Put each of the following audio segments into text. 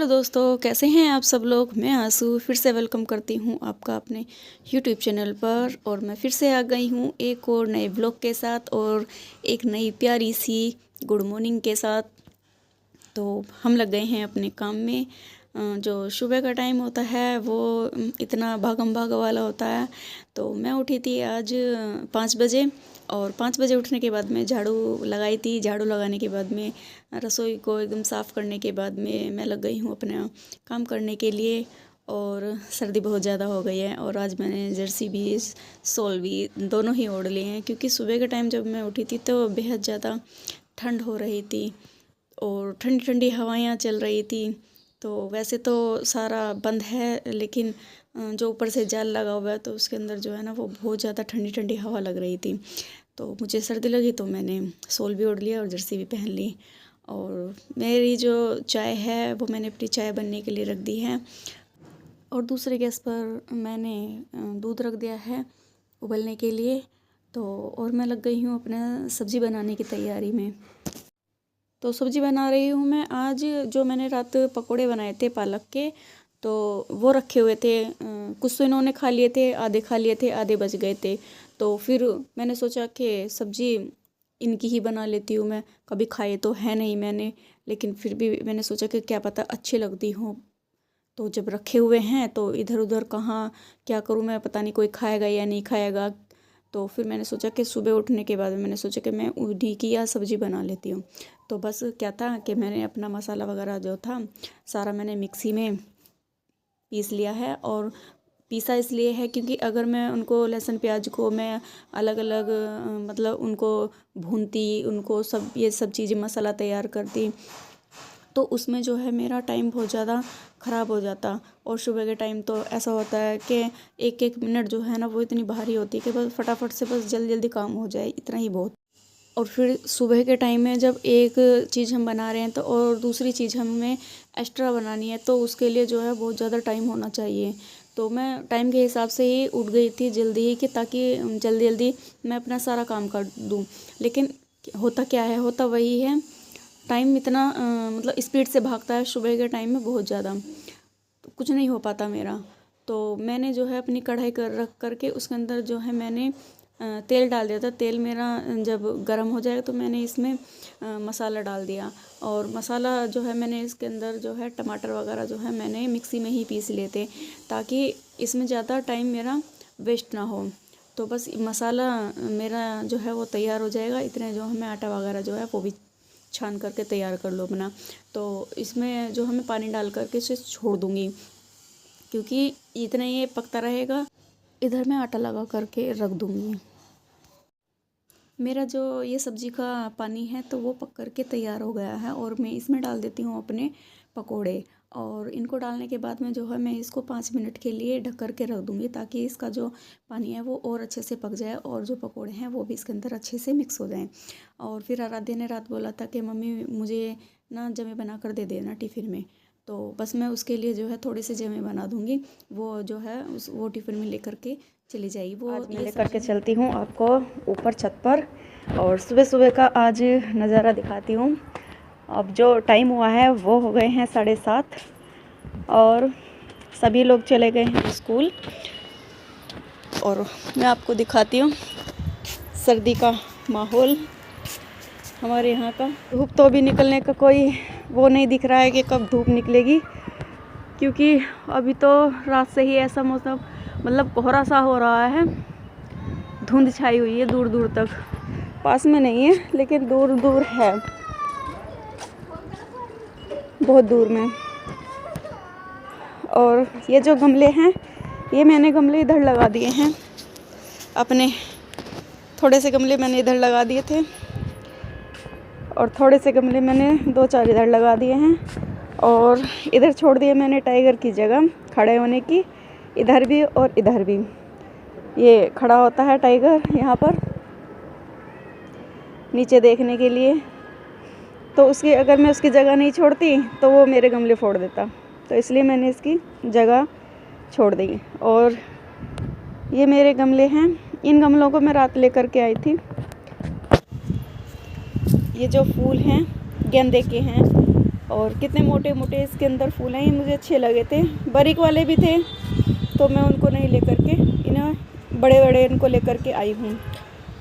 दोस्तों, कैसे हैं आप सब लोग। मैं आंसू फिर से वेलकम करती हूं आपका अपने यूट्यूब चैनल पर। और मैं फिर से आ गई हूं एक और नए ब्लॉग के साथ और एक नई प्यारी सी गुड मॉर्निंग के साथ। तो हम लग गए हैं अपने काम में। जो सुबह का टाइम होता है वो इतना भागम भाग वाला होता है। तो मैं उठी थी आज 5 बजे और 5 बजे उठने के बाद में झाड़ू लगाई थी। झाड़ू लगाने के बाद में रसोई को एकदम साफ़ करने के बाद में मैं लग गई हूँ अपना काम करने के लिए। और सर्दी बहुत ज़्यादा हो गई है और आज मैंने जर्सी भी शॉल भी दोनों ही ओढ़ लिए हैं, क्योंकि सुबह के टाइम जब मैं उठी थी तो बेहद ज़्यादा ठंड हो रही थी और ठंडी ठंडी हवाएं चल रही थी। तो वैसे तो सारा बंद है, लेकिन जो ऊपर से जाल लगा हुआ है तो उसके अंदर जो है ना वो बहुत ज़्यादा ठंडी ठंडी हवा लग रही थी। तो मुझे सर्दी लगी तो मैंने शॉल भी ओढ़ लिया और जर्सी भी पहन ली। और मेरी जो चाय है वो मैंने अपनी चाय बनने के लिए रख दी है और दूसरे गैस पर मैंने दूध रख दिया है उबलने के लिए। तो और मैं लग गई हूँ अपना सब्ज़ी बनाने की तैयारी में। तो सब्ज़ी बना रही हूँ मैं आज। जो मैंने रात पकोड़े बनाए थे पालक के, तो वो रखे हुए थे। कुछ तो इन्होंने खा लिए थे, आधे खा लिए थे, आधे बच गए थे। तो फिर मैंने सोचा कि सब्ज़ी इनकी ही बना लेती हूँ। मैं कभी खाए तो है नहीं मैंने, लेकिन फिर भी मैंने सोचा कि क्या पता अच्छी लगती हो। तो जब रखे हुए हैं तो इधर उधर कहाँ क्या करूँ मैं, पता नहीं कोई खाएगा या नहीं खाएगा। तो फिर मैंने सोचा कि सुबह उठने के बाद मैंने सोचा कि मैं उन्हीं की या सब्ज़ी बना लेती हूँ। तो बस क्या था कि मैंने अपना मसाला वगैरह जो था सारा मैंने मिक्सी में पीस लिया है। और पीसा इसलिए है क्योंकि अगर मैं उनको लहसुन प्याज को मैं अलग अलग मतलब उनको भूनती, उनको सब ये सब चीज़ें मसाला तैयार करती तो उसमें जो है मेरा टाइम बहुत ज़्यादा ख़राब हो जाता। और सुबह के टाइम तो ऐसा होता है कि एक एक मिनट जो है ना वो इतनी भारी होती है कि बस फटाफट से बस जल्दी जल्दी काम हो जाए, इतना ही बहुत। और फिर सुबह के टाइम में जब एक चीज़ हम बना रहे हैं तो और दूसरी चीज़ हमें एक्स्ट्रा बनानी है, तो उसके लिए जो है बहुत ज़्यादा टाइम होना चाहिए। तो मैं टाइम के हिसाब से ही उठ गई थी जल्दी ही, कि ताकि जल्दी जल्दी मैं अपना सारा काम कर दूँ। लेकिन होता क्या है, होता वही है, टाइम इतना मतलब स्पीड से भागता है सुबह के टाइम में बहुत ज़्यादा, तो कुछ नहीं हो पाता मेरा। तो मैंने जो है अपनी कढ़ाई रख करके उसके अंदर जो है मैंने तेल डाल दिया था। तेल मेरा जब गर्म हो जाएगा तो मैंने इसमें मसाला डाल दिया। और मसाला जो है मैंने इसके अंदर जो है टमाटर वगैरह जो है मैंने मिक्सी में ही पीस लिए थे, ताकि इसमें ज़्यादा टाइम मेरा वेस्ट ना हो। तो बस मसाला मेरा जो है वो तैयार हो जाएगा, इतने जो हमें आटा वगैरह जो है वो भी छान करके तैयार कर लो अपना। तो इसमें जो हमें पानी डाल करके इसे छोड़ दूँगी, क्योंकि इतना ये पकता रहेगा। इधर मैं आटा लगा करके रख दूँगी। मेरा जो ये सब्ज़ी का पानी है तो वो पक करके तैयार हो गया है और मैं इसमें डाल देती हूँ अपने पकोड़े। और इनको डालने के बाद में जो है मैं इसको 5 मिनट के लिए ढक कर के रख दूँगी, ताकि इसका जो पानी है वो और अच्छे से पक जाए और जो पकोड़े हैं वो भी इसके अंदर अच्छे से मिक्स हो जाएं। और फिर आराध्या ने रात बोला था कि मम्मी मुझे ना जमे बना कर दे देना टिफ़िन में। तो बस मैं उसके लिए जो है थोड़े से जमे बना दूँगी, वो जो है वो टिफ़िन में लेकर के चली जाएगी। वो आज मैं लेकर के चलती हूँ आपको ऊपर छत पर और सुबह सुबह का आज नज़ारा दिखाती हूँ। अब जो टाइम हुआ है वो हो गए हैं 7:30 और सभी लोग चले गए हैं स्कूल। और मैं आपको दिखाती हूँ सर्दी का माहौल हमारे यहाँ का। धूप तो अभी निकलने का कोई वो नहीं दिख रहा है कि कब धूप निकलेगी, क्योंकि अभी तो रात से ही ऐसा मौसम मतलब कोहरा सा हो रहा है, धुंध छाई हुई है दूर दूर तक। पास में नहीं है लेकिन दूर दूर है, बहुत दूर में। और ये जो गमले हैं ये मैंने गमले इधर लगा दिए हैं अपने, थोड़े से गमले मैंने इधर लगा दिए थे और थोड़े से गमले मैंने 2-4 इधर लगा दिए हैं। और इधर छोड़ दिए मैंने टाइगर की जगह खड़े होने की, इधर भी और इधर भी। ये खड़ा होता है टाइगर यहाँ पर नीचे देखने के लिए, तो उसकी अगर मैं उसकी जगह नहीं छोड़ती तो वो मेरे गमले फोड़ देता, तो इसलिए मैंने इसकी जगह छोड़ दी। और ये मेरे गमले हैं, इन गमलों को मैं रात लेकर के आई थी। ये जो फूल हैं गेंदे के हैं और कितने मोटे मोटे इसके अंदर फूल हैं, ये मुझे अच्छे लगे थे। बारीक वाले भी थे तो मैं उनको नहीं लेकर के इन्हें बड़े बड़े इनको लेकर के आई हूँ।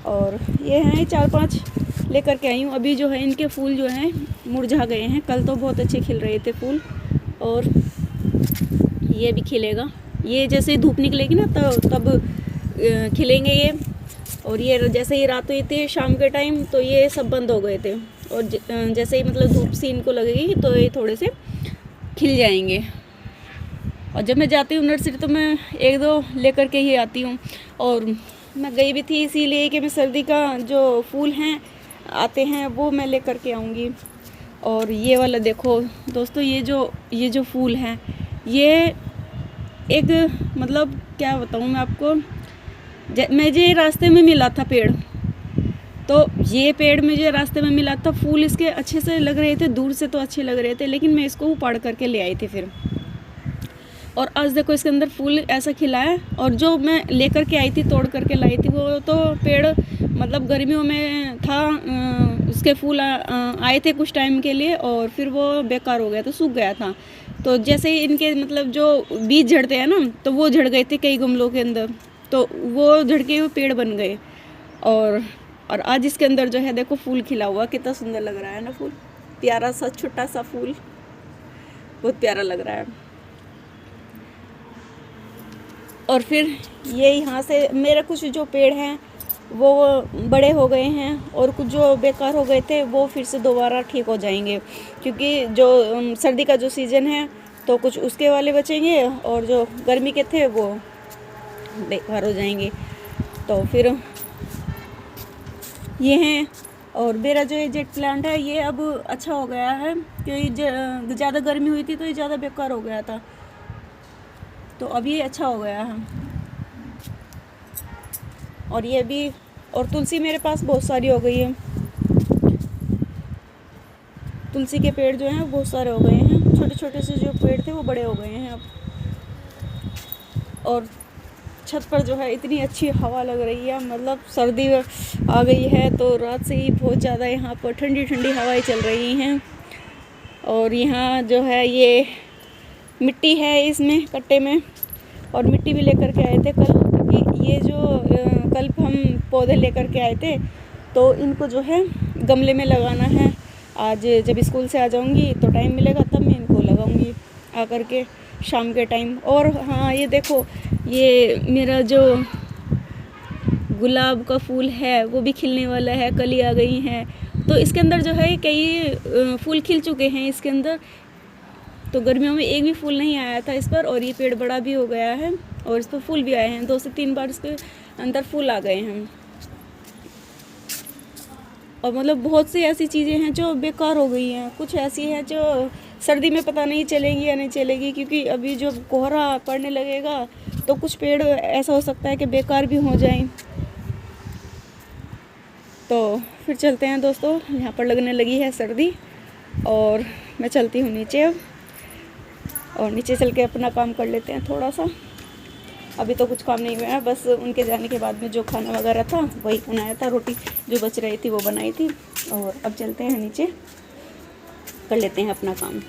और ये हैं 4-5 लेकर के आई हूँ। अभी जो है इनके फूल जो हैं मुरझा गए हैं, कल तो बहुत अच्छे खिल रहे थे फूल, और ये भी खिलेगा। ये जैसे धूप निकलेगी ना तो तब खिलेंगे ये। और ये जैसे ही रात हुई थी शाम के टाइम तो ये सब बंद हो गए थे, और जैसे ही मतलब धूप सी इनको लगेगी तो ये थोड़े से खिल जाएंगे। और जब मैं जाती हूँ नर्सरी तो मैं 1-2 लेकर के ही आती हूँ। और मैं गई भी थी इसीलिए कि मैं सर्दी का जो फूल हैं आते हैं वो मैं लेकर के आऊँगी। और ये वाला देखो दोस्तों, ये जो फूल हैं ये एक मतलब क्या बताऊँ मैं आपको, मुझे रास्ते में मिला था पेड़, तो ये पेड़ मुझे रास्ते में मिला था। फूल इसके अच्छे से लग रहे थे, दूर से तो अच्छे लग रहे थे, लेकिन मैं इसको उपाड़ करके ले आई थी फिर। और आज देखो इसके अंदर फूल ऐसा खिला है। और जो मैं लेकर के आई थी, तोड़ करके लाई थी, वो तो पेड़ मतलब गर्मियों में था, उसके फूल आए थे कुछ टाइम के लिए और फिर वो बेकार हो गया, तो सूख गया था। तो जैसे ही इनके मतलब जो बीज झड़ते हैं ना, तो वो झड़ गए थे कई गमलों के अंदर, तो वो झड़ के वो पेड़ बन गए। और आज इसके अंदर जो है देखो फूल खिला हुआ, कितना सुंदर लग रहा है ना फूल, प्यारा सा छोटा सा फूल, बहुत प्यारा लग रहा है। और फिर ये यहाँ से मेरे कुछ जो पेड़ हैं वो बड़े हो गए हैं, और कुछ जो बेकार हो गए थे वो फिर से दोबारा ठीक हो जाएंगे, क्योंकि जो सर्दी का जो सीज़न है तो कुछ उसके वाले बचेंगे, और जो गर्मी के थे वो बेकार हो जाएंगे। तो फिर ये हैं। और मेरा जो ये जेट प्लांट है ये अब अच्छा हो गया है, क्योंकि ज़्यादा गर्मी हुई थी तो ये ज़्यादा बेकार हो गया था, तो अब ये अच्छा हो गया है। और ये भी, और तुलसी मेरे पास बहुत सारी हो गई है, तुलसी के पेड़ जो हैं बहुत सारे हो गए हैं, छोटे छोटे से जो पेड़ थे वो बड़े हो गए हैं अब। और छत पर जो है इतनी अच्छी हवा लग रही है, मतलब सर्दी आ गई है तो रात से ही बहुत ज़्यादा यहाँ पर ठंडी ठंडी हवाएं चल रही हैं। और यहाँ जो है ये मिट्टी है इसमें कट्टे में, और मिट्टी भी लेकर के आए थे कल, क्योंकि ये जो कल हम पौधे लेकर के आए थे तो इनको जो है गमले में लगाना है। आज जब स्कूल से आ जाऊंगी तो टाइम मिलेगा तब मैं इनको लगाऊंगी आकर के शाम के टाइम। और हाँ, ये देखो ये मेरा जो गुलाब का फूल है वो भी खिलने वाला है, कली आ गई हैं, तो इसके अंदर जो है कई फूल खिल चुके हैं इसके अंदर। तो गर्मियों में एक भी फूल नहीं आया था इस पर, और ये पेड़ बड़ा भी हो गया है और इस पर फूल भी आए हैं, 2 से 3 बार इसके अंदर फूल आ गए हैं। और मतलब बहुत सी ऐसी चीज़ें हैं जो बेकार हो गई हैं, कुछ ऐसी हैं जो सर्दी में पता नहीं चलेगी या नहीं चलेगी, क्योंकि अभी जो कोहरा पड़ने लगेगा तो कुछ पेड़ ऐसा हो सकता है कि बेकार भी हो जाएं। तो फिर चलते हैं दोस्तों, यहाँ पर लगने लगी है सर्दी, और मैं चलती हूँ नीचे अब, और नीचे चल के अपना काम कर लेते हैं थोड़ा सा। अभी तो कुछ काम नहीं हुआ है, बस उनके जाने के बाद में जो खाना वगैरह था वही बनाया था, रोटी जो बच रही थी वो बनाई थी। और अब चलते हैं नीचे, कर लेते हैं अपना काम।